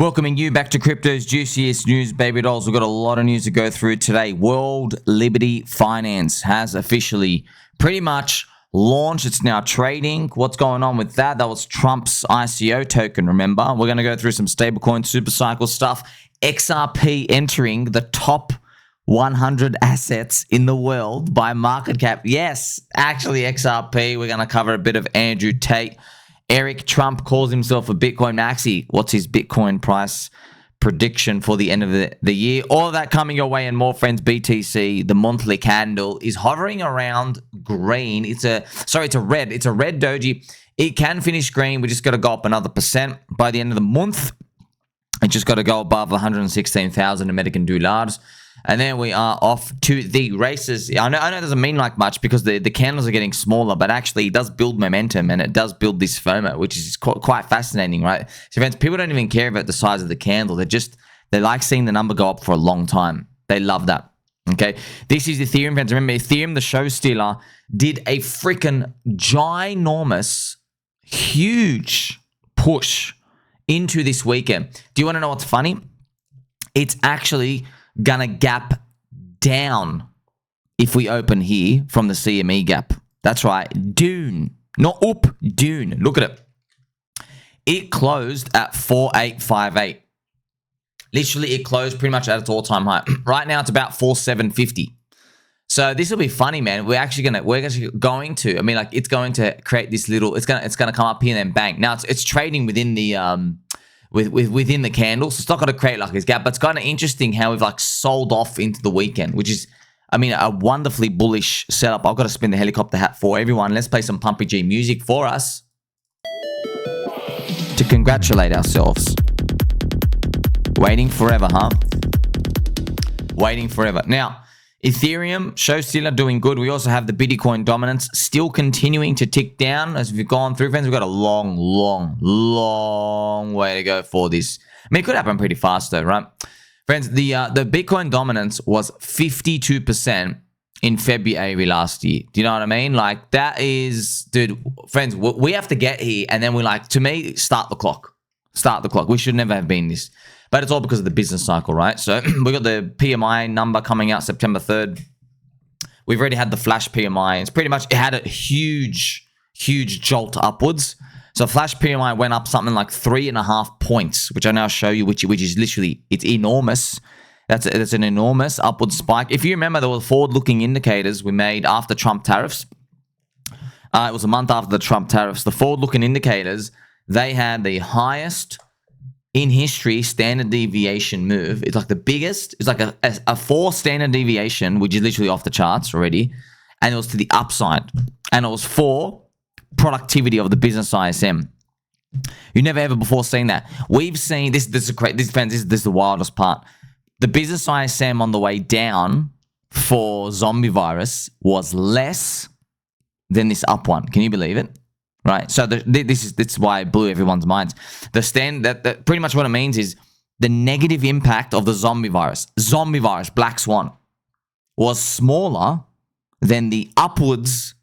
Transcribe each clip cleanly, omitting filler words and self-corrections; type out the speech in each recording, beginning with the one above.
Welcoming you back to Crypto's juiciest news, baby dolls. We've got a lot of news to go through today. World Liberty Finance has officially pretty much launched. It's now trading. What's going on with that? That was Trump's ICO token, remember? We're going to go through some stablecoin supercycle stuff. XRP entering the top 100 assets in the world by market cap. Yes, actually XRP. We're going to cover a bit of Andrew Tate. Eric Trump calls himself a Bitcoin maxi. What's his Bitcoin price prediction for the end of the year? All of that coming your way and more, friends. BTC, the monthly candle, is hovering around green. It's a red. It's a red doji. It can finish green. We just got to go up another % by the end of the month. It just got to go above 116,000 American dollars. And then we are off to the races. I know it doesn't mean like much because the candles are getting smaller, but actually it does build momentum and it does build this FOMO, which is quite fascinating, right? So friends, people don't even care about the size of the candle. They like seeing the number go up for a long time. They love that. Okay, this is Ethereum, friends. Remember, Ethereum, the show stealer, did a freaking ginormous, huge push into this weekend. Do you want to know what's funny? It's actually gonna gap down if we open here from the CME gap. That's right, down, not up, down. Look at it. It closed at 4858. Literally, it closed pretty much at its all-time high. Right now, it's about 4750. So this will be funny, man. We're actually going to. I mean, like, it's going to create this little. It's gonna come up here and then bang. Now it's trading within the within the candle, so it's not going to create like this gap, but it's kind of interesting how we've like sold off into the weekend, which is, I mean, a wonderfully bullish setup. I've got to spin the helicopter hat for everyone. Let's play some Pumpy G music for us to congratulate ourselves. Waiting forever, huh? Waiting forever. Now, Ethereum, show stealer, doing good. We also have the Bitcoin dominance still continuing to tick down as we've gone through, friends. We've got a long way to go for this. I mean, it could happen pretty fast though, right? Friends, the Bitcoin dominance was 52% in February last year. Do you know what I mean? Like, that is, dude, friends, we have to get here, and then we like, to me, start the clock. Start the clock. We should never have been this. But it's all because of the business cycle, right? So we got the PMI number coming out September 3rd. We've already had the flash PMI. It's pretty much, it had a huge jolt upwards. So flash PMI went up something like 3.5 points, which I now show you, which is literally, it's enormous. That's an enormous upward spike. If you remember, there were forward-looking indicators we made after Trump tariffs. It was a month after the Trump tariffs. The forward-looking indicators, they had the highest in history standard deviation move. It's like the biggest. It's like a 4 standard deviation, which is literally off the charts already, and it was to the upside, and it was for productivity of the business ISM. You never ever before seen that. We've seen this. This is the wildest part. The business ISM on the way down for zombie virus was less than this up one. Can you believe it? Right, so this is why it blew everyone's minds. That pretty much what it means is the negative impact of the zombie virus, black swan, was smaller than the upwards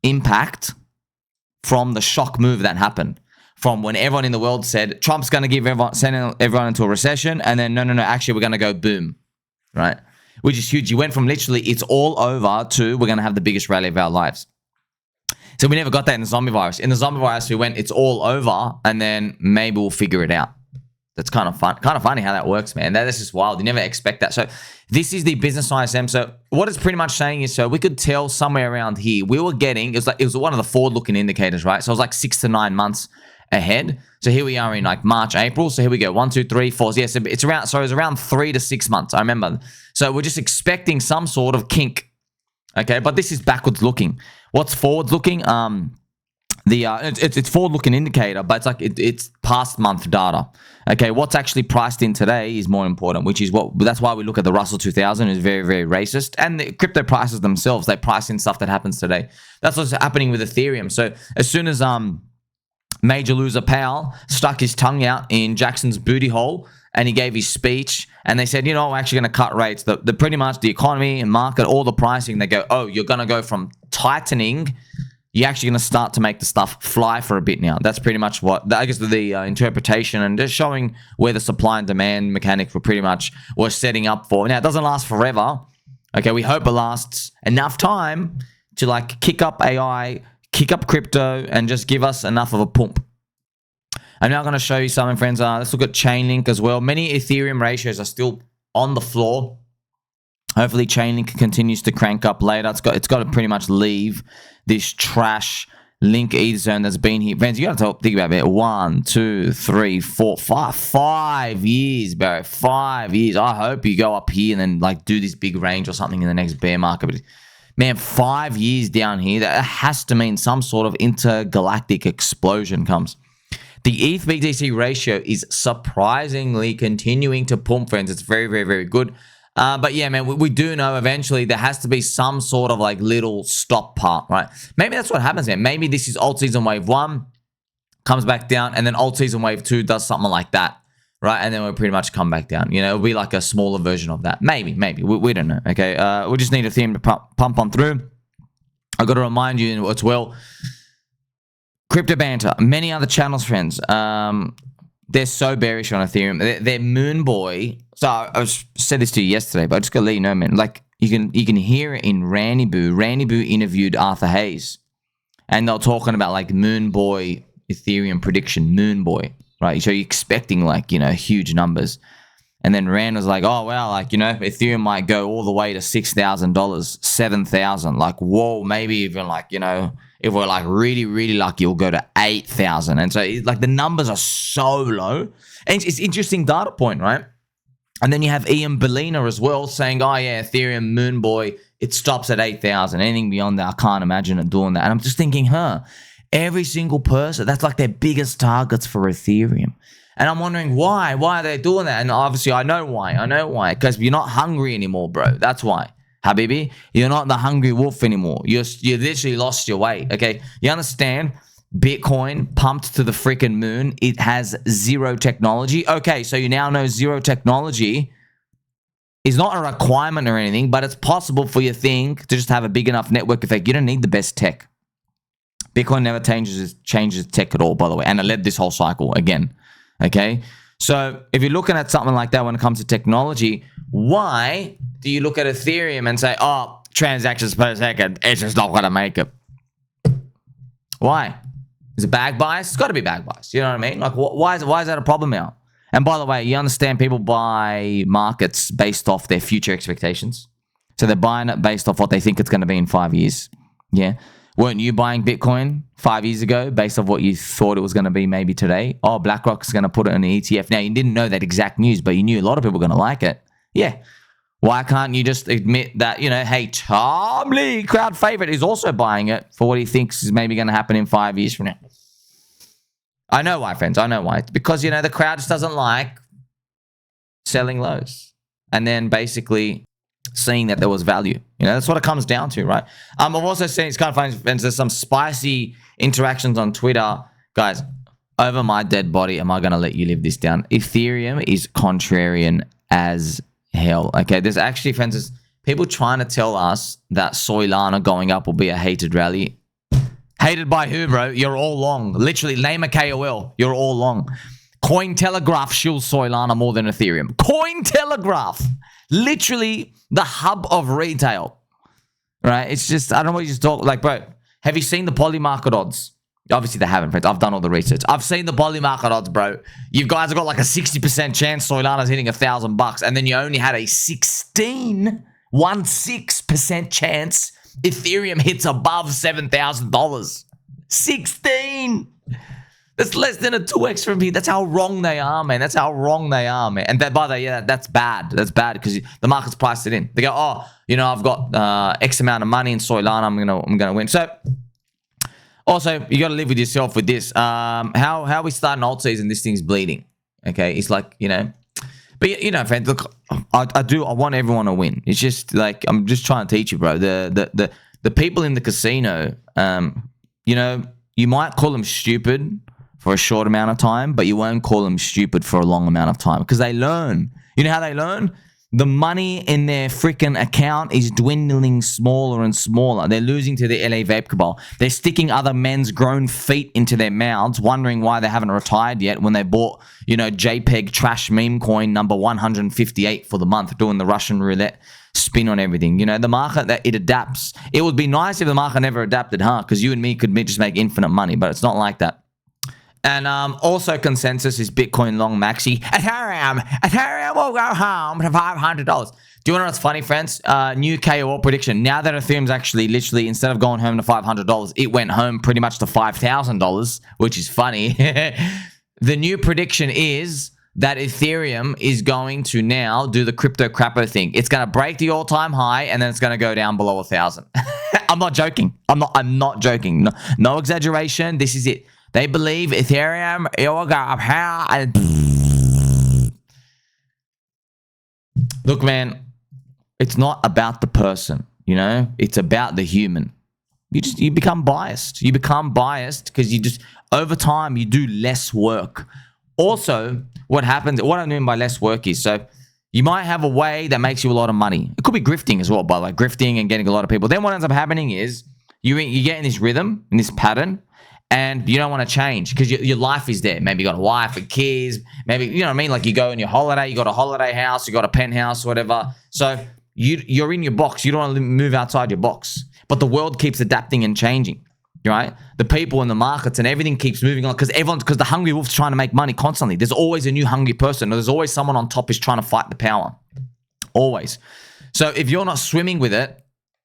impact from the shock move that happened. From when everyone in the world said Trump's going to send everyone into a recession, and then no, actually we're going to go boom, right? Which is huge. You went from literally it's all over to we're going to have the biggest rally of our lives. So we never got that in the zombie virus. In the zombie virus, we went, it's all over, and then maybe we'll figure it out. That's kind of fun. Kind of funny how that works, man. That's just wild. You never expect that. So this is the business ISM. So what it's pretty much saying is, so we could tell somewhere around here, we were getting, it was one of the forward-looking indicators, right? So it was like 6 to 9 months ahead. So here we are in like March, April. So here we go, 1, 2, 3, 4. Yeah, so it's around 3 to 6 months. I remember. So we're just expecting some sort of kink. Okay, but this is backwards looking. What's forward looking? It's forward looking indicator, but it's like it's past month data. Okay, what's actually priced in today is more important, which is that's why we look at the Russell 2000 is very, very racist, and the crypto prices themselves, they price in stuff that happens today. That's what's happening with Ethereum. So as soon as major loser Powell stuck his tongue out in Jackson's booty hole, and he gave his speech, and they said, you know, we're actually going to cut rates. The pretty much the economy and market, all the pricing, they go, oh, you're going to go from tightening you're actually going to start to make the stuff fly for a bit now. That's pretty much what, I guess, the interpretation, and just showing where the supply and demand mechanics were setting up for. Now, it doesn't last forever. Okay, we hope it lasts enough time to like kick up AI, kick up crypto, and just give us enough of a pump. I'm now going to show you something, friends. Let's look at ChainLink as well. Many Ethereum ratios are still on the floor. Hopefully, ChainLink continues to crank up later. It's got to pretty much leave this trash link ETH zone that's been here. Friends, you got to think about it. 1, 2, 3, 4, 5 years, bro. 5 years. I hope you go up here and then like do this big range or something in the next bear market. But man, 5 years down here, that has to mean some sort of intergalactic explosion comes. The ETH-BTC ratio is surprisingly continuing to pump, friends. It's very, very, very good. But yeah, man, we do know eventually there has to be some sort of like little stop part, right? Maybe that's what happens, man. Maybe this is alt season wave 1, comes back down, and then alt season wave 2 does something like that, right? And then we'll pretty much come back down. You know, it'll be like a smaller version of that. Maybe. We don't know, okay? We just need Ethereum to pump on through. I've got to remind you as well, Crypto Banter, many other channels, friends, they're so bearish on Ethereum. They're moon boy. So I said this to you yesterday, but I just gotta let you know, man. Like you can hear it in Randy Boo. Randy Boo interviewed Arthur Hayes, and they're talking about like moon boy Ethereum prediction, moon boy, right? So you're expecting like, you know, huge numbers, and then Rand was like, oh well, like, you know, Ethereum might go all the way to $6,000, $7,000. Like, whoa, maybe even like, you know, if we're like really, really lucky, it'll go to 8,000. And so like the numbers are so low. And it's interesting data point, right? And then you have Ian Bellina as well saying, oh yeah, Ethereum moon boy, it stops at 8,000. Anything beyond that, I can't imagine it doing that. And I'm just thinking, every single person, that's like their biggest targets for Ethereum. And I'm wondering why are they doing that? And obviously I know why. Because you're not hungry anymore, bro. That's why. Habibi, you're not the hungry wolf anymore. You literally lost your weight, okay? You understand? Bitcoin pumped to the freaking moon. It has zero technology. Okay, so you now know zero technology is not a requirement or anything, but it's possible for your thing to just have a big enough network effect. You don't need the best tech. Bitcoin never changes tech at all, by the way, and it led this whole cycle again, okay? So if you're looking at something like that when it comes to technology, why do you look at Ethereum and say, oh, transactions per second, it's just not going to make it? Why? Is it bag bias? It's got to be bag bias. You know what I mean? Like, why is that a problem now? And by the way, you understand people buy markets based off their future expectations. So they're buying it based off what they think it's going to be in 5 years. Yeah. Weren't you buying Bitcoin 5 years ago based off what you thought it was going to be maybe today? Oh, BlackRock's going to put it in the ETF. Now, you didn't know that exact news, but you knew a lot of people were going to like it. Yeah. Why can't you just admit that, you know, hey, Tom Lee, crowd favorite, is also buying it for what he thinks is maybe going to happen in 5 years from now? I know why, friends. I know why. It's because, you know, the crowd just doesn't like selling lows and then basically seeing that there was value. You know, that's what it comes down to, right? I've also seen, it's kind of funny, friends, there's some spicy interactions on Twitter. Guys, over my dead body, am I going to let you live this down? Ethereum is contrarian as hell. Okay, there's actually, friends, there's people trying to tell us that Soylana going up will be a hated rally. Hated by who, bro? You're all long. Literally, name a KOL. You're all long. Cointelegraph shills Soylana more than Ethereum. Cointelegraph. Literally the hub of retail. Right? It's just, I don't know what you just talk. Like, bro, have you seen the poly market odds? Obviously, they haven't, friends. I've done all the research. I've seen the poly market odds, bro. You guys have got like a 60% chance Solana's hitting $1,000, and then you only had a 16% chance Ethereum hits above $7,000. 16. That's less than a 2x from here. That's how wrong they are, man. That's how wrong they are, man. And that, by the way, yeah, that's bad. That's bad because the market's priced it in. They go, oh, you know, I've got X amount of money in Soylana. I'm gonna win. So also, you got to live with yourself with this. How we start an alt season, this thing's bleeding. Okay, it's like, you know. But, you know, friends, look, I want everyone to win. It's just like, I'm just trying to teach you, bro. The people in the casino, you know, you might call them stupid for a short amount of time, but you won't call them stupid for a long amount of time because they learn. You know how they learn? The money in their freaking account is dwindling smaller and smaller. They're losing to the LA vape cabal. They're sticking other men's grown feet into their mouths, wondering why they haven't retired yet when they bought, you know, JPEG trash meme coin number 158 for the month, doing the Russian roulette spin on everything. You know, the market, that it adapts. It would be nice if the market never adapted, huh? Because you and me could just make infinite money, but it's not like that. And also consensus is Bitcoin long maxi. Ethereum will go home to $500. Do you want to know what's funny, friends? New KOL prediction. Now that Ethereum's actually literally, instead of going home to $500, it went home pretty much to $5,000, which is funny. The new prediction is that Ethereum is going to now do the crypto crapper thing. It's going to break the all-time high, and then it's going to go down below 1,000. I'm not joking. I'm not joking. No exaggeration. This is it. They believe Ethereum, it will go up here. And look, man, it's not about the person, you know? It's about the human. You become biased. You become biased because you just, over time, you do less work. Also, what happens, what I mean by less work is, so you might have a way that makes you a lot of money. It could be grifting as well, by the way, grifting and getting a lot of people. Then what ends up happening is you get in this rhythm, in this pattern, and you don't want to change because your life is there. Maybe you got a wife and kids. Maybe, you know what I mean? Like you go on your holiday, you got a holiday house, you got a penthouse, whatever. So you're in your box. You don't want to move outside your box. But the world keeps adapting and changing, right? The people in the markets and everything keeps moving on because the hungry wolf's trying to make money constantly. There's always a new hungry person, or there's always someone on top who's trying to fight the power. Always. So if you're not swimming with it,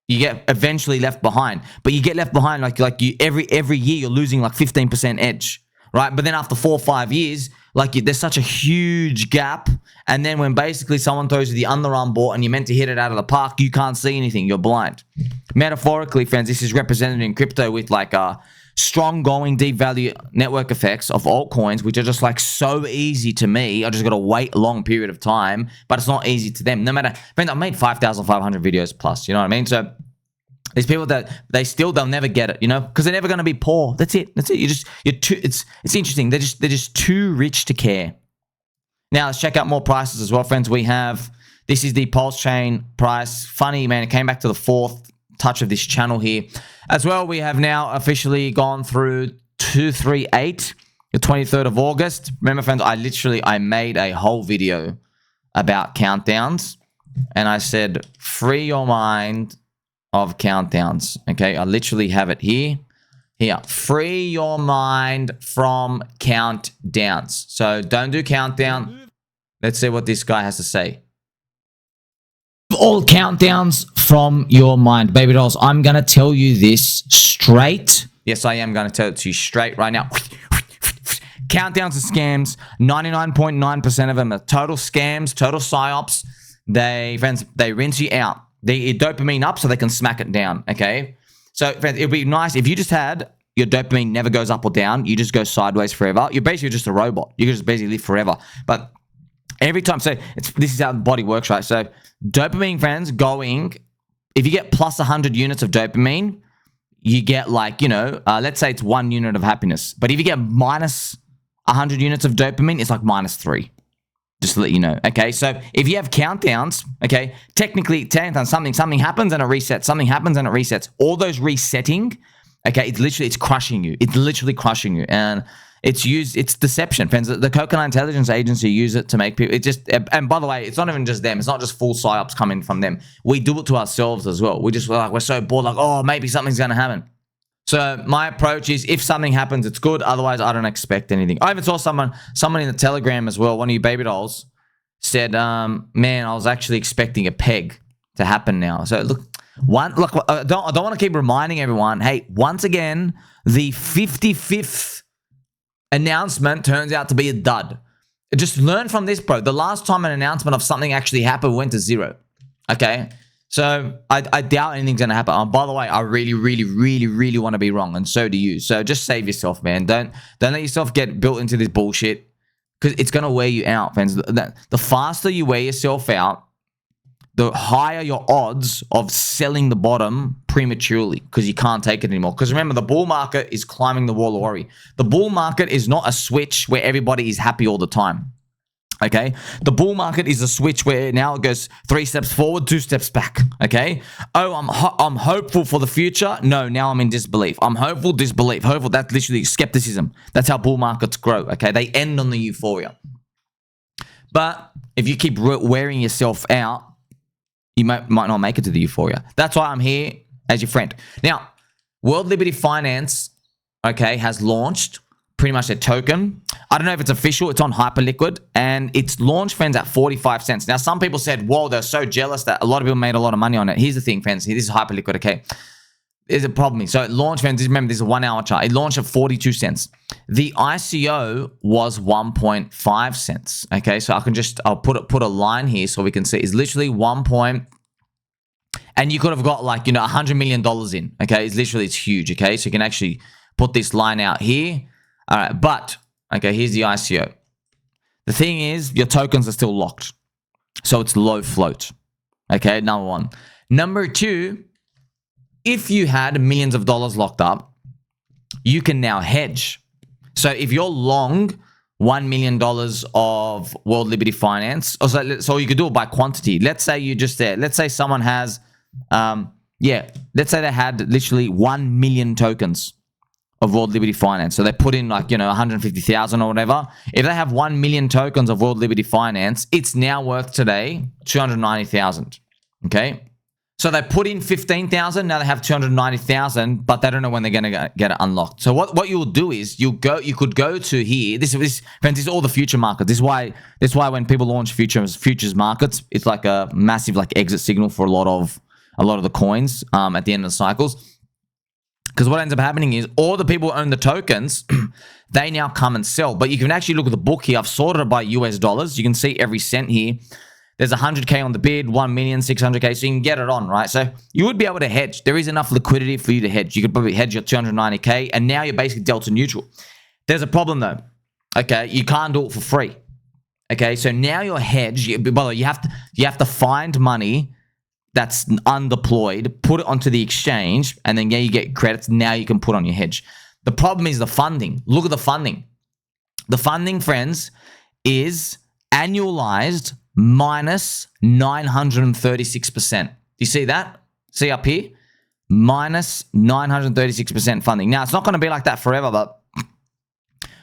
you get eventually left behind. But you get left behind like you every year you're losing like 15% edge, right? But then after 4 or 5 years, there's such a huge gap. And then when basically someone throws you the underarm ball and you're meant to hit it out of the park, you can't see anything. You're blind. Metaphorically, friends, this is represented in crypto with strong going deep value network effects of altcoins, which are just like so easy to me. I just got to wait a long period of time, but it's not easy to them. No matter, I made 5,500 videos plus, you know what I mean? So these people that they'll never get it, you know, because they're never going to be poor. That's it. It's interesting. They're just too rich to care. Now let's check out more prices as well, friends. This is the PulseChain price. Funny, man. It came back to the fourth touch of this channel here. As well, we have now officially gone through 238, the 23rd of August. Remember, friends, I made a whole video about countdowns, and I said, free your mind of countdowns. Okay, I literally have it here. Here, free your mind from countdowns. So don't do countdown. Let's see what this guy has to say. All countdowns from your mind, baby dolls. I'm going to tell you this straight. Yes, I am going to tell it to you straight right now. Countdowns are scams. 99.9% of them are total scams, total psyops. Friends, they rinse you out. They dopamine up so they can smack it down, okay? So, friends, it'd be nice if you just had your dopamine never goes up or down. You just go sideways forever. You're basically just a robot. You can just basically live forever. But every time, so this is how the body works, right? So dopamine, friends, if you get plus 100 units of dopamine, you get let's say it's 1 unit of happiness. But if you get minus 100 units of dopamine, it's like minus 3. Just to let you know, okay? So if you have countdowns, okay, technically something happens and it resets. Something happens and it resets. All those resetting, okay, it's crushing you. It's literally crushing you. And it's deception, friends. The Coconut Intelligence Agency use it to make people, and by the way, it's not even just them. It's not just full psyops coming from them. We do it to ourselves as well. We're so bored, oh, maybe something's going to happen. So my approach is if something happens, it's good. Otherwise, I don't expect anything. I even saw someone in the Telegram as well, one of you baby dolls, said, man, I was actually expecting a peg to happen now. So look, I don't want to keep reminding everyone, hey, once again, the 55th announcement turns out to be a dud. Just learn from this, bro. The last time an announcement of something actually happened went to 0. Okay? So I doubt anything's going to happen. By the way, I really, really, really, really want to be wrong, and so do you. So just save yourself, man. Don't let yourself get built into this bullshit because it's going to wear you out, friends. The faster you wear yourself out, the higher your odds of selling the bottom prematurely because you can't take it anymore. Because remember, the bull market is climbing the wall of worry. The bull market is not a switch where everybody is happy all the time. Okay, the bull market is a switch where now it goes 3 steps forward, 2 steps back. Okay, oh, I'm hopeful for the future. No, now I'm in disbelief. I'm hopeful, disbelief, hopeful. That's literally skepticism. That's how bull markets grow. Okay, they end on the euphoria. But if you keep wearing yourself out, you might not make it to the euphoria. That's why I'm here as your friend. Now, World Liberty Finance, okay, has launched pretty much a token. I don't know if it's official. It's on HyperLiquid, and it's launched, friends, at 45 cents. Now, some people said, whoa, they're so jealous that a lot of people made a lot of money on it. Here's the thing, friends. This is HyperLiquid, okay? There's a problem. So it launched, friends, remember, this is a 1 hour chart. It launched at 42 cents. The ICO was 1.5 cents, okay? So I'll put a line here so we can see. It's literally 1 point, and you could have got like, $100 million in, okay? It's huge, okay? So you can actually put this line out here. All right, but, okay, here's the ICO. The thing is, your tokens are still locked. So it's low float. Okay, number one. Number two, if you had millions of dollars locked up, you can now hedge. So if you're long $1 million of World Liberty Finance, so you could do it by quantity. Let's say you're just there. Let's say someone has, let's say they had literally 1 million tokens of World Liberty Finance. So they put in like, 150,000 or whatever. If they have 1 million tokens of World Liberty Finance, it's now worth today 290,000. Okay. So they put in 15,000. Now they have 290,000, but they don't know when they're going to get it unlocked. So what you'll do is you could go to here. This is all the future market. This is why when people launch futures markets, it's like a massive like exit signal for a lot of the coins at the end of the cycles. Because what ends up happening is all the people who own the tokens, they now come and sell. But you can actually look at the book here. I've sorted it by US dollars. You can see every cent here. There's 100K on the bid, 1,600K. So you can get it on, right? So you would be able to hedge. There is enough liquidity for you to hedge. You could probably hedge your 290K, and now you're basically delta neutral. There's a problem though. Okay, you can't do it for free. Okay, so now you're hedged. By the way, you have to find money that's undeployed, put it onto the exchange, and then you get credits. Now you can put on your hedge. The problem is the funding. Look at the funding. The funding, friends, is annualized minus 936%. Do you see that? See up here? Minus 936% funding. Now, it's not going to be like that forever, but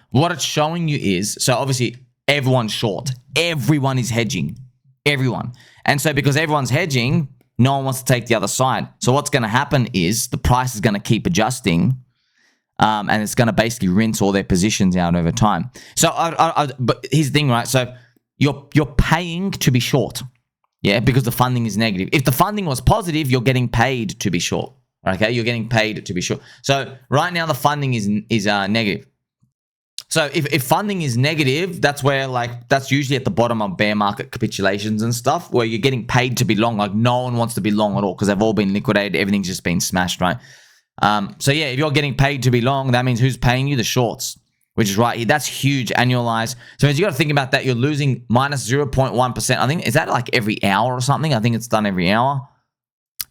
what it's showing you is, so obviously everyone's short. Everyone is hedging. Everyone. And so because everyone's hedging, no one wants to take the other side. So what's going to happen is the price is going to keep adjusting, and it's going to basically rinse all their positions out over time. So, but here's the thing, right? So you're paying to be short, yeah, because the funding is negative. If the funding was positive, you're getting paid to be short. Okay, you're getting paid to be short. So right now the funding is negative. So if funding is negative, that's where that's usually at the bottom of bear market capitulations and stuff, where you're getting paid to be long. Like no one wants to be long at all because they've all been liquidated. Everything's just been smashed, right? So yeah, if you're getting paid to be long, that means who's paying you? The shorts, which is right here. That's huge annualized. So as you got to think about that, you're losing minus 0.1%. I think, is that like every hour or something? I think it's done every hour.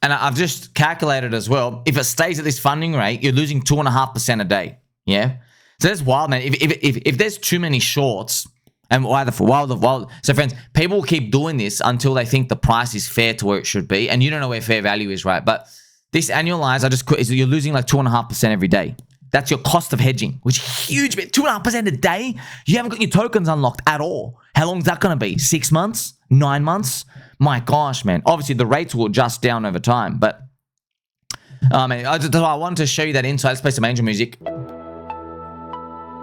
And I've just calculated as well. If it stays at this funding rate, you're losing 2.5% a day. Yeah. So that's wild, man. If there's too many shorts, and so friends, people will keep doing this until they think the price is fair to where it should be, and you don't know where fair value is, right? But this annualized, you're losing like 2.5% every day. That's your cost of hedging, which is huge, man. 2.5% a day. You haven't got your tokens unlocked at all. How long is that going to be? 6 months? 9 months? My gosh, man. Obviously, the rates will adjust down over time, but man, I wanted to show you that insight. Let's play some angel music.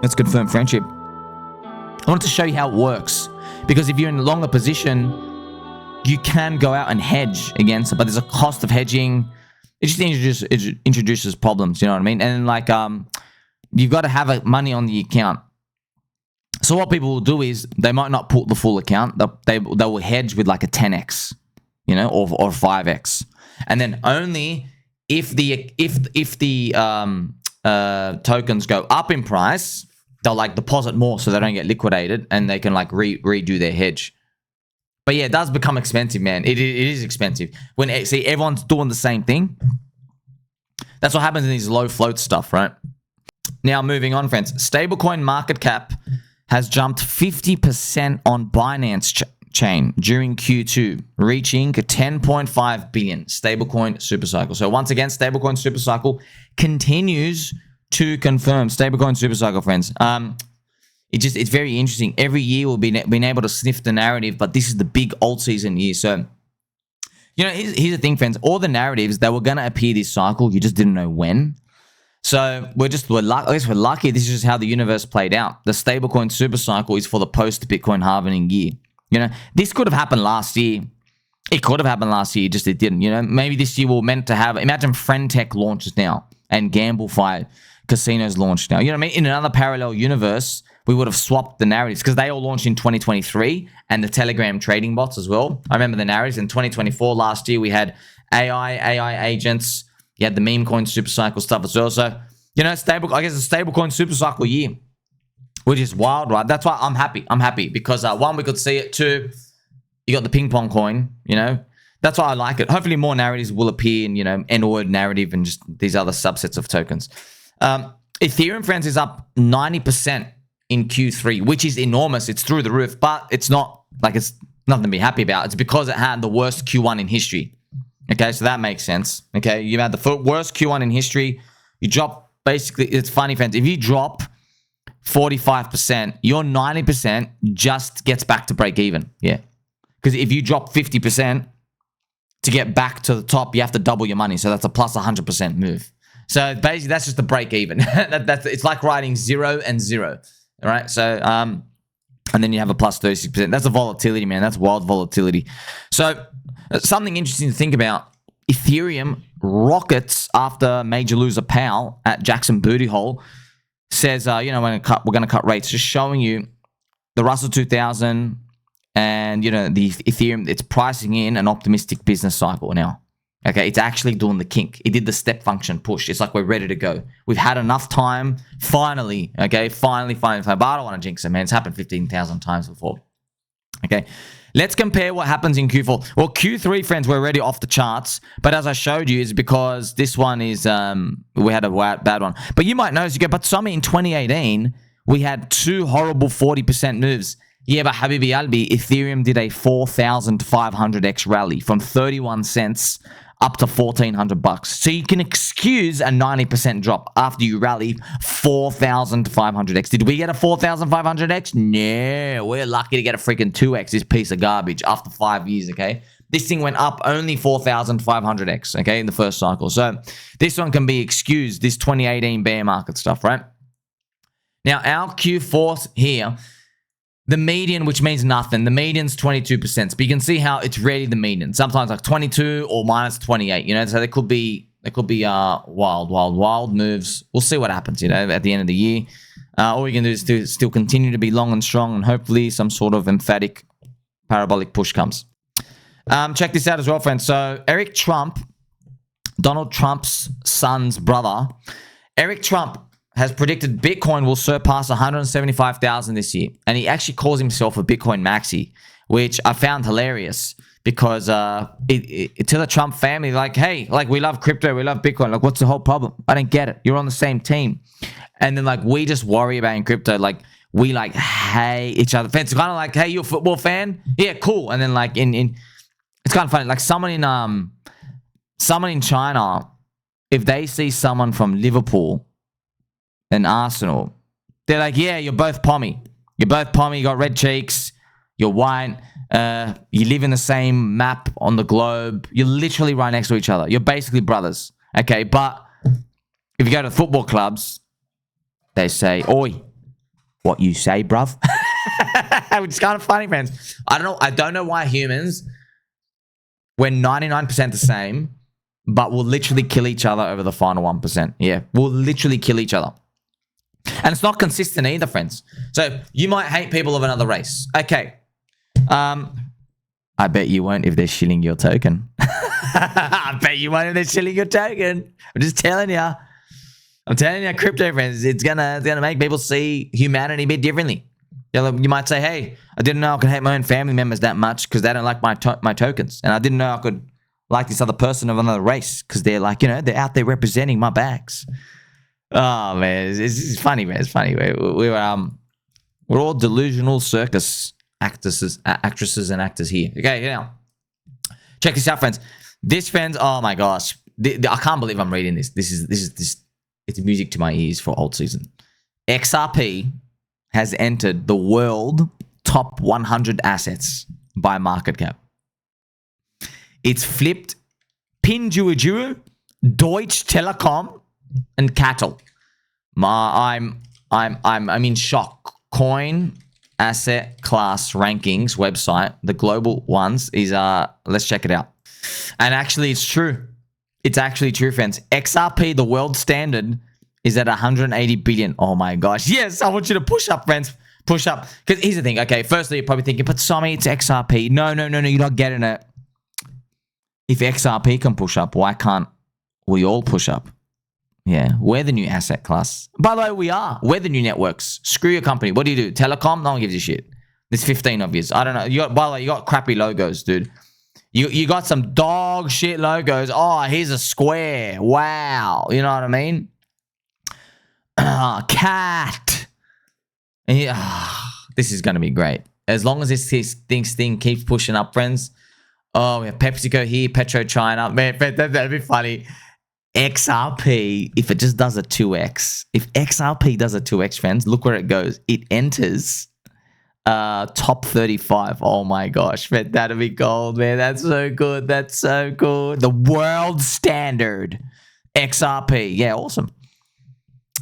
Let's confirm friendship. I wanted to show you how it works, because if you're in a longer position, you can go out and hedge against it, but there's a cost of hedging. It just introduces problems, you know what I mean? And like, you've got to have money on the account. So what people will do is they might not put the full account. They will hedge with like a 10x, you know, or 5x, and then only if the tokens go up in price, they'll like deposit more so they don't get liquidated, and they can like redo their hedge. But yeah, it does become expensive, man. It is expensive. See, everyone's doing the same thing. That's what happens in these low float stuff, right? Now, moving on, friends. Stablecoin market cap has jumped 50% on Binance chain during Q2, reaching 10.5 billion stablecoin supercycle. So once again, stablecoin supercycle continues to confirm. Stablecoin supercycle, friends. It's very interesting. Every year we'll be being able to sniff the narrative, but this is the big alt season year. So, you know, here's the thing, friends. All the narratives that were gonna appear this cycle, you just didn't know when. So I guess we're lucky. This is just how the universe played out. The stablecoin super cycle is for the post-Bitcoin halving year. You know, this could have happened last year. It could have happened last year, just it didn't. You know, maybe this year we're meant to have. Imagine Friendtech launches now and GambleFi casinos launch now. You know what I mean? In another parallel universe, we would have swapped the narratives because they all launched in 2023 and the Telegram trading bots as well. I remember the narratives in 2024 last year. We had AI agents. You had the meme coin supercycle stuff as well. So, you know, I guess a stablecoin supercycle year, which is wild, right? That's why I'm happy. I'm happy because one, we could see it. Two, you got the ping pong coin, you know. That's why I like it. Hopefully more narratives will appear in, you know, N-word narrative and just these other subsets of tokens. Ethereum, friends, is up 90% in Q3, which is enormous. It's through the roof, but it's not like it's nothing to be happy about. It's because it had the worst Q1 in history. Okay, so that makes sense. Okay, you had the worst Q1 in history. You drop, basically, it's funny, friends. If you drop 45%, your 90% just gets back to break even. Yeah, because if you drop 50%, to get back to the top, you have to double your money. So that's a plus 100% move. So basically, that's just the break even. It's like writing 0 and 0. All right. So, and then you have a plus 36%. That's a volatility, man. That's wild volatility. So, something interesting to think about. Ethereum rockets after major loser Powell at Jackson Booty Hole says, you know, we're going to cut rates. Just showing you the Russell 2000 and, you know, the Ethereum, it's pricing in an optimistic business cycle now. Okay, it's actually doing the kink. It did the step function push. It's like we're ready to go. We've had enough time. Finally, okay, finally. But I don't want to jinx it, man. It's happened 15,000 times before. Okay, let's compare what happens in Q4. Well, Q3, friends, we're already off the charts. But as I showed you, is because this one is, we had a bad one. But you might notice, you go, but some in 2018, we had 2 horrible 40% moves. Yeah, but Habibi Albi, Ethereum did a 4,500x rally from 31 cents up to $1,400. So you can excuse a 90% drop after you rally 4,500x. Did we get a 4,500x? No, we're lucky to get a freaking 2x, this piece of garbage, after 5 years, okay? This thing went up only 4,500x, okay, in the first cycle. So this one can be excused, this 2018 bear market stuff, right? Now, our Q4 here, the median, which means nothing, the median's 22%. But you can see how it's rarely the median. Sometimes like 22 or minus 28, you know, so there could be wild moves. We'll see what happens, you know, at the end of the year. All we can do is to still continue to be long and strong, and hopefully some sort of emphatic parabolic push comes. Check this out as well, friends. So Eric Trump, Donald Trump's son's brother, Eric Trump has predicted Bitcoin will surpass 175,000 this year. And he actually calls himself a Bitcoin maxi, which I found hilarious because to the Trump family, like, hey, like, we love crypto, we love Bitcoin. Like, what's the whole problem? I don't get it. You're on the same team. And then, like, we just worry about in crypto. Like, we, like, hate each other. It's kind of like, hey, you a football fan? Yeah, cool. And then, like, it's kind of funny. Like, someone in China, if they see someone from Liverpool and Arsenal, they're like, yeah, you're both pommy. You're both pommy. You got red cheeks. You're white. You live in the same map on the globe. You're literally right next to each other. You're basically brothers. Okay, but if you go to football clubs, they say, oi, what you say, bruv? Which is kind of funny, friends. I don't know why humans, we're 99% the same, but we'll literally kill each other over the final 1%. Yeah, we'll literally kill each other. And it's not consistent either, friends. So you might hate people of another race. Okay. I bet you won't if they're shilling your token. I bet you won't if they're shilling your token. I'm just telling you. I'm telling you, crypto friends, it's gonna make people see humanity a bit differently. You might say, hey, I didn't know I could hate my own family members that much because they don't like my tokens. And I didn't know I could like this other person of another race because they're like, you know, they're out there representing my bags. Oh man, it's funny, man. It's funny. We We're all delusional circus actresses and actors here. Okay, now check this out, friends. This, friends, oh my gosh, I can't believe I'm reading this. This is it's music to my ears for alt season. XRP has entered the world top 100 assets by market cap. It's flipped Pinduoduo, Deutsche Telekom, and Cattle. I'm in shock. Coin asset class rankings website, the global ones is let's check it out. And actually, it's true. It's actually true, friends. XRP, the world standard, is at 180 billion. Oh my gosh. Yes, I want you to push up, friends. Push up. Because here's the thing. Okay, firstly, you're probably thinking, but Sammy, it's XRP. No, you're not getting it. If XRP can push up, why can't we all push up? Yeah, we're the new asset class. By the way, we are. We're the new networks. Screw your company. What do? Telecom? No one gives a shit. There's 15 of you. I don't know. By the way, you got crappy logos, dude. You got some dog shit logos. Oh, here's a square. Wow. You know what I mean? Cat. This is going to be great. As long as this thing keeps pushing up, friends. Oh, we have PepsiCo here, PetroChina. Man, that'd be funny. XRP, if it just does a 2x. If XRP does a 2x, friends, look where it goes. It enters top 35. Oh my gosh, man, that'd be gold, man. That's so good. That's so good. The world standard XRP. Yeah, awesome.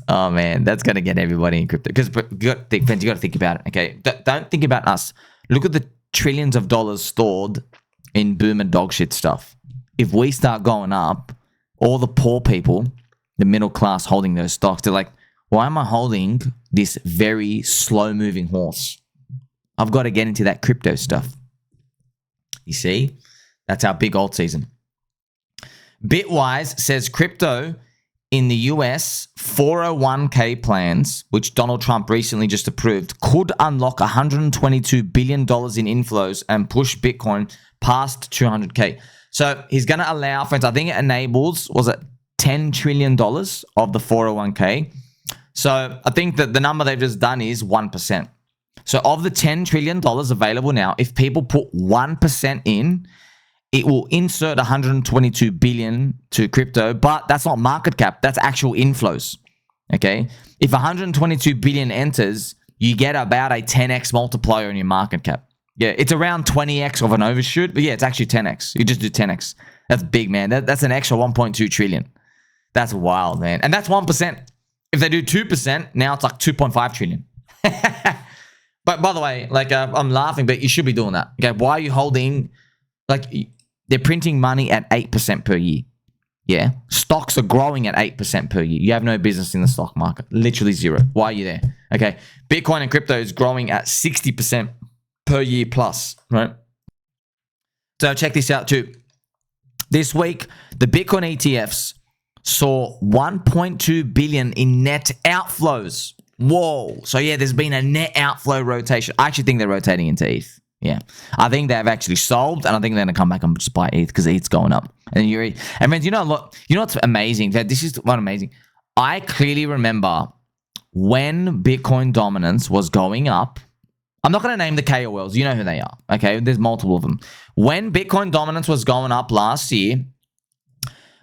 Oh man, that's gonna get everybody in crypto. Because you got to think about it. Okay, don't think about us. Look at the trillions of dollars stored in boom and dog shit stuff. If we start going up, all the poor people, the middle class holding those stocks, they're like, why am I holding this very slow moving horse? I've got to get into that crypto stuff. You see? That's our big alt season. Bitwise says crypto in the US 401k plans, which Donald Trump recently just approved, could unlock $122 billion in inflows and push Bitcoin past 200k. So he's going to allow, friends, I think it enables, was it $10 trillion of the 401k? So I think that the number they've just done is 1%. So of the $10 trillion available now, if people put 1% in, it will insert 122 billion to crypto, but that's not market cap. That's actual inflows. Okay. If 122 billion enters, you get about a 10x multiplier in your market cap. Yeah, it's around 20x of an overshoot, but yeah, it's actually 10x. You just do 10x. That's big, man. That's an extra 1.2 trillion. That's wild, man. And that's 1%. If they do 2%, now it's like 2.5 trillion. But by the way, like I'm laughing, but you should be doing that. Okay, why are you holding, like they're printing money at 8% per year. Yeah, stocks are growing at 8% per year. You have no business in the stock market. Literally zero. Why are you there? Okay, Bitcoin and crypto is growing at 60% per year plus, right? So check this out too. This week, the Bitcoin ETFs saw 1.2 billion in net outflows. Whoa. So yeah, there's been a net outflow rotation. I actually think they're rotating into ETH. Yeah. I think they've actually sold, and I think they're going to come back and just buy ETH because ETH's going up. And friends, you know what's amazing? This is what amazing. I clearly remember when Bitcoin dominance was going up. I'm not going to name the KOLs. You know who they are. Okay. There's multiple of them. When Bitcoin dominance was going up last year,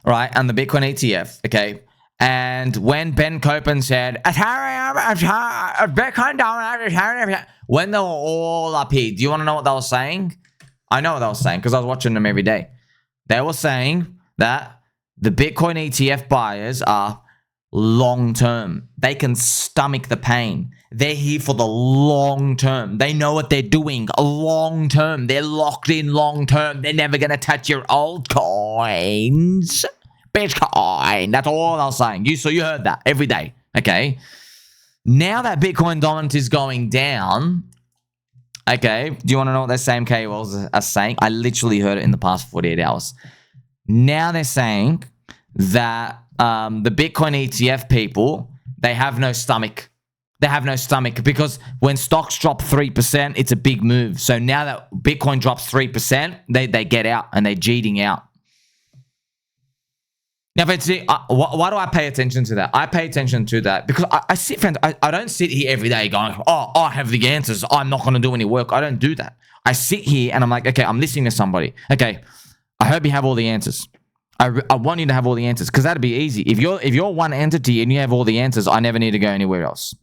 right, and the Bitcoin ETF, okay, and when Ben Copen said, Bitcoin dominance, when they were all up here, do you want to know what they were saying? I know what they were saying because I was watching them every day. They were saying that the Bitcoin ETF buyers are long-term. They can stomach the pain. They're here for the long term. They know what they're doing long term. They're locked in long term. They're never going to touch your altcoins. Bitcoin. That's all I was saying. So you heard that every day. Okay. Now that Bitcoin dominance is going down. Okay. Do you want to know what those same KOLs are saying? I literally heard it in the past 48 hours. Now they're saying that the Bitcoin ETF people, they have no stomach. They have no stomach because when stocks drop 3%, it's a big move. So now that Bitcoin drops 3%, they get out and they're jeeting out. Now, friends, see, why do I pay attention to that? I pay attention to that because I sit, friends, I don't sit here every day going, oh, I have the answers. I'm not going to do any work. I don't do that. I sit here and I'm like, okay, I'm listening to somebody. Okay, I hope you have all the answers. I want you to have all the answers because that'd be easy. If you're one entity and you have all the answers, I never need to go anywhere else.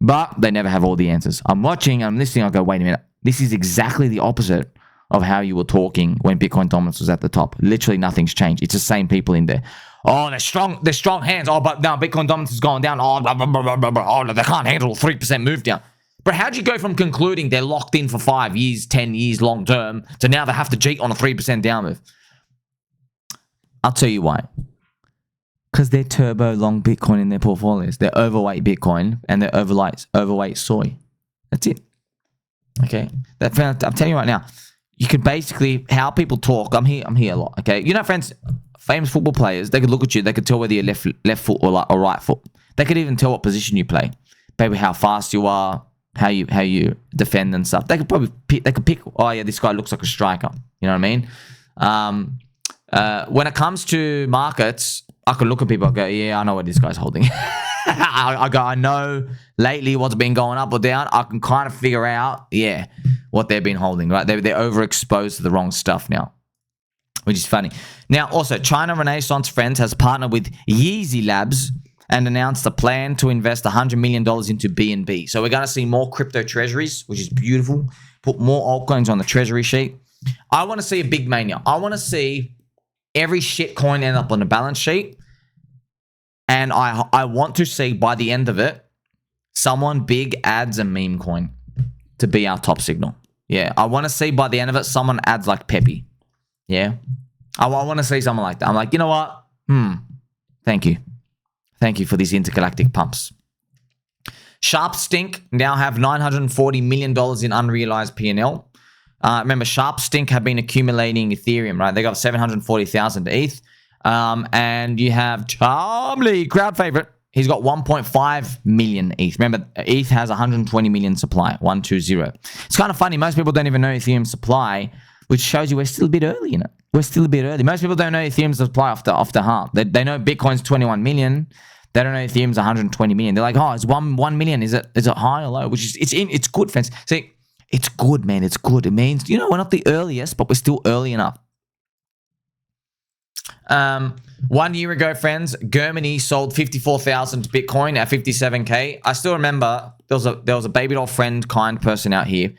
But they never have all the answers. I'm watching, I'm listening, I go, wait a minute. This is exactly the opposite of how you were talking when Bitcoin dominance was at the top. Literally nothing's changed. It's the same people in there. Oh, they're strong hands. Oh, but now Bitcoin dominance is going down. Oh, blah, blah, blah, blah, blah. Oh, they can't handle a 3% move down. But how'd you go from concluding they're locked in for 5 years, 10 years long term to now they have to cheat on a 3% down move? I'll tell you why. Because they're turbo long Bitcoin in their portfolios. They're overweight Bitcoin and they're overweight soy. That's it. Okay. I'm telling you right now. You could basically, how people talk, I'm here a lot, okay? You know, friends, famous football players, they could look at you, they could tell whether you're left foot or right foot. They could even tell what position you play. Maybe how fast you are, how you defend and stuff. They could probably pick, oh yeah, this guy looks like a striker. You know what I mean? When it comes to markets, I could look at people and go, yeah, I know what this guy's holding. I know lately what's been going up or down. I can kind of figure out, yeah, what they've been holding, right? They're overexposed to the wrong stuff now, which is funny. Now, also, China Renaissance Friends has partnered with Yeezy Labs and announced a plan to invest $100 million into BNB. So we're going to see more crypto treasuries, which is beautiful. Put more altcoins on the treasury sheet. I want to see a big mania. I want to see every shit coin end up on the balance sheet. And I want to see by the end of it, someone big adds a meme coin to be our top signal. Yeah, I want to see by the end of it, someone adds like Pepe. Yeah, I want to see someone like that. I'm like, you know what? Thank you. Thank you for these intergalactic pumps. SharpStink now have $940 million in unrealized P&L. Remember, SharpStink have been accumulating Ethereum, right? They got 740,000 ETH. And you have Charmly, crowd favorite. He's got 1.5 million ETH. Remember, ETH has 120 million supply, 120. It's kind of funny. Most people don't even know Ethereum supply, which shows you we're still a bit early in it. We're still a bit early. Most people don't know Ethereum supply off the heart. They know Bitcoin's 21 million. They don't know Ethereum's 120 million. They're like, oh, it's 1 million. Is it high or low? Which is it's good, friends. See, it's good, man. It's good. It means, you know, we're not the earliest, but we're still early enough. 1 year ago, friends, Germany sold 54,000 Bitcoin at 57K. I still remember there was a baby doll friend kind person out here.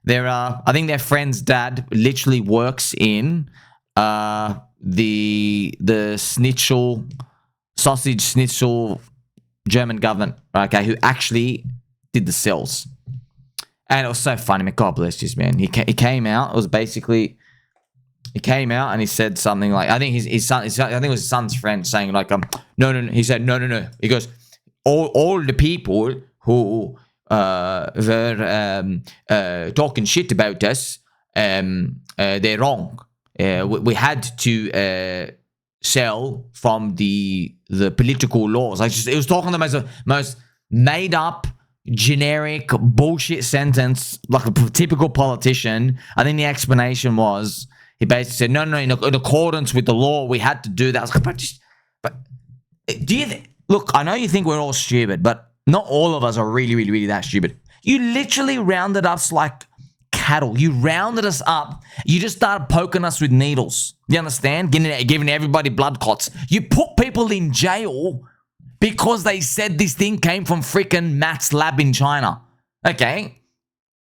I think their friend's dad literally works in the sausage schnitzel German government, okay, who actually did the cells. And it was so funny, man. God bless this man. He came out. It was basically. He came out and he said something like, I think his son, I think it was his son's friend saying like, no. He said, no. He goes, all the people who were talking shit about us, they're wrong. We had to sell from the political laws. It was talking the most made up, generic bullshit sentence, like a typical politician. I think the explanation was, he basically said, no, in accordance with the law, we had to do that. I was like, but do you look, I know you think we're all stupid, but not all of us are really, really, really that stupid. You literally rounded us like cattle. You rounded us up. You just started poking us with needles. You understand? Giving everybody blood clots. You put people in jail because they said this thing came from freaking Matt's lab in China. Okay?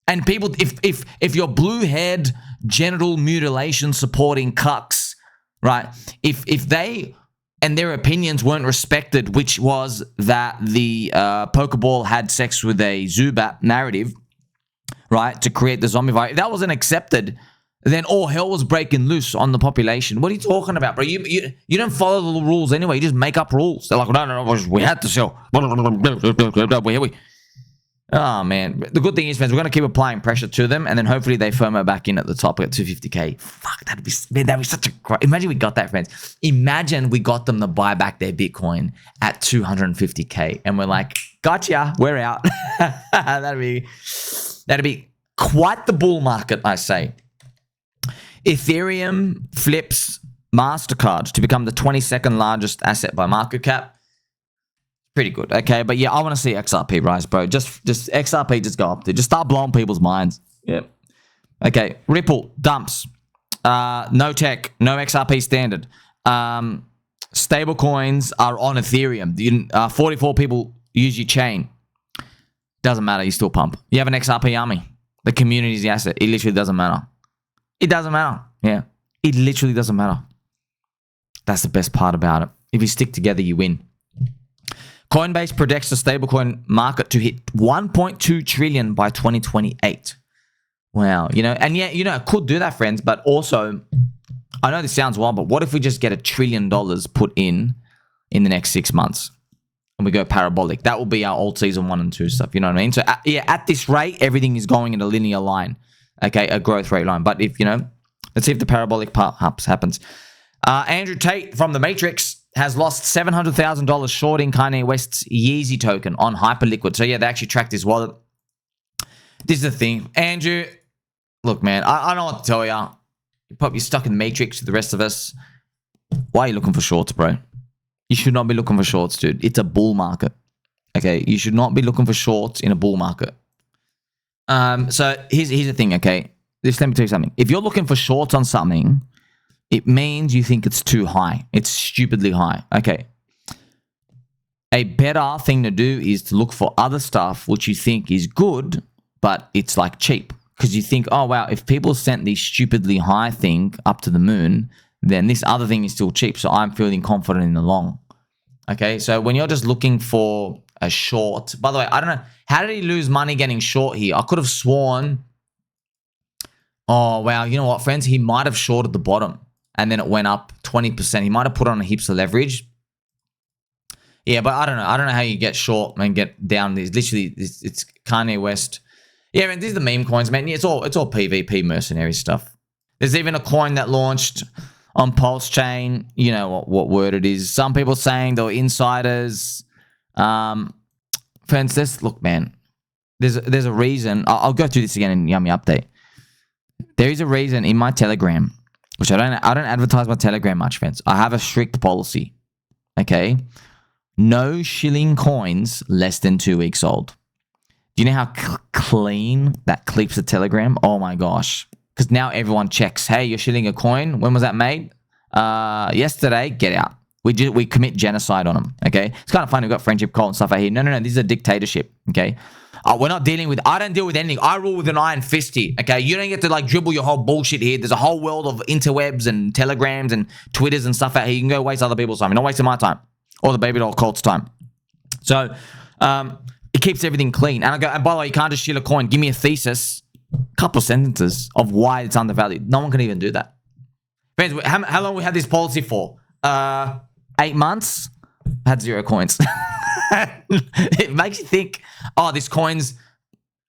And people, if you're blue-haired, genital mutilation supporting cucks, right? If they and their opinions weren't respected, which was that the Pokeball had sex with a Zubat narrative, right, to create the zombie virus, if that wasn't accepted, then all hell was breaking loose on the population. What are you talking about, bro? You don't follow the rules anyway. You just make up rules. They're like, no, we had to sell. Oh, man. The good thing is, friends, we're going to keep applying pressure to them, and then hopefully they FOMO back in at the top at 250K. Fuck, that'd be such a... Imagine we got that, friends. Imagine we got them to buy back their Bitcoin at 250K, and we're like, gotcha, we're out. That'd be quite the bull market, I say. Ethereum flips MasterCard to become the 22nd largest asset by market cap. Pretty good, okay? But yeah, I want to see XRP rise, bro. Just XRP just go up there. Just start blowing people's minds. Yep. Okay, Ripple, dumps. No tech, no XRP standard. Stable coins are on Ethereum. 44 people use your chain. Doesn't matter, you still pump. You have an XRP army. The community is the asset. It literally doesn't matter. It doesn't matter. Yeah. It literally doesn't matter. That's the best part about it. If you stick together, you win. Coinbase predicts the stablecoin market to hit 1.2 trillion by 2028. Wow. And yeah, it could do that, friends, but also, I know this sounds wild, but what if we just get $1 trillion put in the next 6 months? And we go parabolic. That will be our old season 1 and 2 stuff. You know what I mean? So, at this rate, everything is going in a linear line. Okay, a growth rate line. But if, let's see if the parabolic part happens. Andrew Tate from The Matrix has lost $700,000 shorting Kanye West's Yeezy token on HyperLiquid. So, yeah, they actually tracked his wallet. This is the thing. Andrew, look, man, I don't know what to tell you. You're probably stuck in the Matrix to the rest of us. Why are you looking for shorts, bro? You should not be looking for shorts, dude. It's a bull market. Okay, you should not be looking for shorts in a bull market. So here's the thing, okay? Just let me tell you something. If you're looking for shorts on something, it means you think it's too high. It's stupidly high. Okay. A better thing to do is to look for other stuff which you think is good, but it's like cheap. Because you think, oh, wow, if people sent this stupidly high thing up to the moon, then this other thing is still cheap. So I'm feeling confident in the long. Okay, so when you're just looking for a short, by the way, I don't know, how did he lose money getting short here? I could have sworn, oh, wow, you know what, friends? He might have shorted the bottom and then it went up 20%. He might have put on a heaps of leverage. Yeah, but I don't know. I don't know how you get short and get down. There's literally, it's Kanye West. Yeah, man, these are the meme coins, man. Yeah, it's all PvP mercenary stuff. There's even a coin that launched on PulseChain. You know what word it is. Some people saying they were insiders. Friends, look, man. There's a reason. I'll go through this again in Yummy Update. There is a reason in my Telegram, which I don't advertise my Telegram much, friends. I have a strict policy. Okay, no shilling coins less than 2 weeks old. Do you know how clean that keeps the Telegram? Oh my gosh. Because now everyone checks, hey, you're shilling a coin. When was that made? Yesterday. Get out. We commit genocide on them. Okay. It's kind of funny. We've got friendship cult and stuff out here. No. This is a dictatorship. Okay. We're not dealing with, I don't deal with anything. I rule with an iron fist here. Okay. You don't get to like dribble your whole bullshit here. There's a whole world of interwebs and telegrams and Twitters and stuff out here. You can go waste other people's time. You're not wasting my time or the baby doll cult's time. So, it keeps everything clean. And I go, and by the way, you can't just shill a coin. Give me a thesis, couple sentences of why it's undervalued. No one can even do that. Friends, how long we had this policy for? 8 months? Had 0 coins. It makes you think, oh, this coin's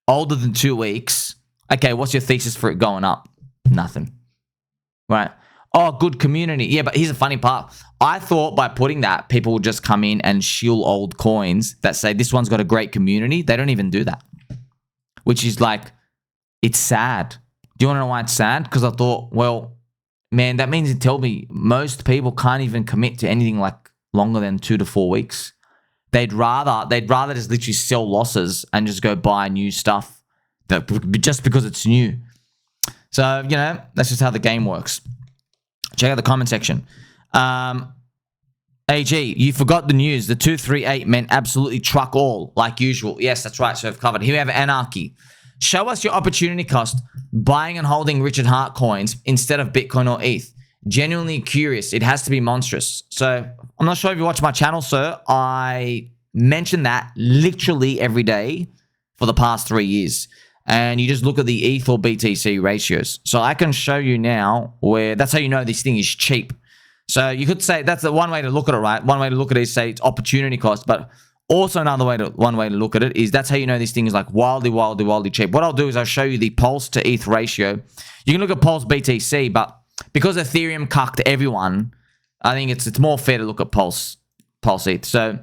older than 2 weeks. Okay, what's your thesis for it going up? Nothing. Right? Oh, good community. Yeah, but here's the funny part. I thought by putting that, people would just come in and shill old coins that say this one's got a great community. They don't even do that. Which is like, it's sad. Do you want to know why it's sad? Because I thought, well, man, that means it tells me most people can't even commit to anything like longer than 2 to 4 weeks. They'd rather just literally sell losses and just go buy new stuff just because it's new. So, that's just how the game works. Check out the comment section. AG, you forgot the news. The 238 meant absolutely truck all, like usual. Yes, that's right. So I've covered. Here we have Anarchy. Show us your opportunity cost buying and holding Richard Hart coins instead of Bitcoin or ETH. Genuinely curious. It has to be monstrous. So I'm not sure if you watch my channel, sir. I mention that literally every day for the past 3 years. And you just look at the ETH or BTC ratios. So I can show you now where that's how you know this thing is cheap. So you could say that's the one way to look at it, right? One way to look at it is say it's opportunity cost, but also one way to look at it is that's how you know this thing is like wildly cheap. What I'll do is I'll show you the Pulse to ETH ratio. You can look at Pulse BTC, but because Ethereum cucked everyone, I think it's more fair to look at Pulse ETH. So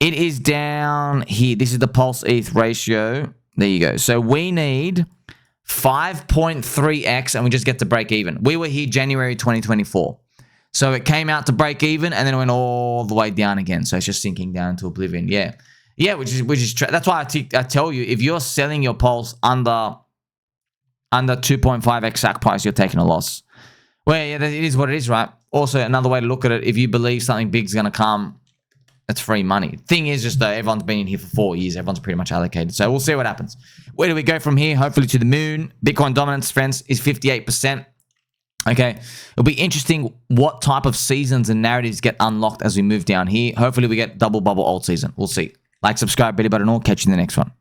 it is down here. This is the Pulse ETH ratio. There you go. So we need 5.3x and we just get to break even. We were here January 2024. So it came out to break even and then it went all the way down again. So it's just sinking down to oblivion. Yeah. Yeah, which is that's why I tell you, if you're selling your Pulse under 2.5x sack price, you're taking a loss. Well, yeah, it is what it is, right? Also, another way to look at it, if you believe something big's going to come, it's free money. Thing is just though, everyone's been in here for 4 years. Everyone's pretty much allocated. So we'll see what happens. Where do we go from here? Hopefully to the moon. Bitcoin dominance, friends, is 58%. Okay. It'll be interesting what type of seasons and narratives get unlocked as we move down here. Hopefully we get double bubble alt season. We'll see. Like, subscribe, bitty button all. Catch you in the next one.